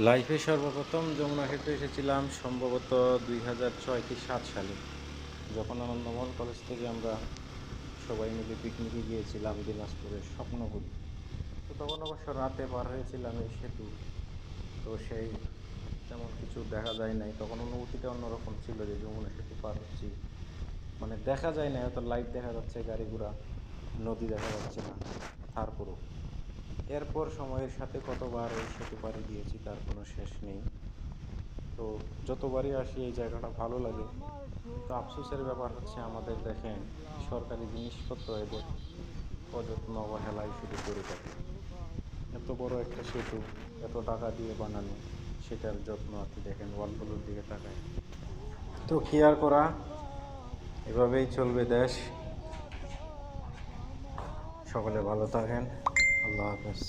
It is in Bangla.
লাইফে সর্বপ্রথম যমুনা ক্ষেত্রে এসেছিলাম সম্ভবত 2006 কি 7 সালে, যখন আনন্দমহল কলেজ থেকে আমরা সবাই মিলে পিকনিকে গিয়েছিলাম দিনাজপুরের স্বপ্নপুরী। তো তখন অবশ্য রাতে পার হয়েছিলাম এই সেতু। তো সেই তেমন কিছু দেখা যায় নাই, তখন অনুভূতিটা অন্যরকম ছিল যে যমুনা সেতু পার হচ্ছি, মানে দেখা যায় না, হয়তো লাইট দেখা যাচ্ছে, গাড়ি ঘোড়া, নদী দেখা যাচ্ছে না। তারপরও এরপর সময়ের সাথে কতবার এই সেতু পাড়ি দিয়েছি তার কোনো শেষ নেই। তো যতবারই আসি এই জায়গাটা ভালো লাগে। তো আফসোসের ব্যাপার হচ্ছে, আমাদের দেখেন সরকারি জিনিসপত্র এদের অযত্ন অবহেলাই শুধু করে থাকে। এত বড় একটা সেতু, এত টাকা দিয়ে বানানো, সেটার যত্ন আপনি দেখেন ওয়ালগুলোর দিকে তাকায়। তো কি আর করা, এভাবেই চলবে দেশ। সকলে ভালো থাকেন। আল্লাহ হাফেজ।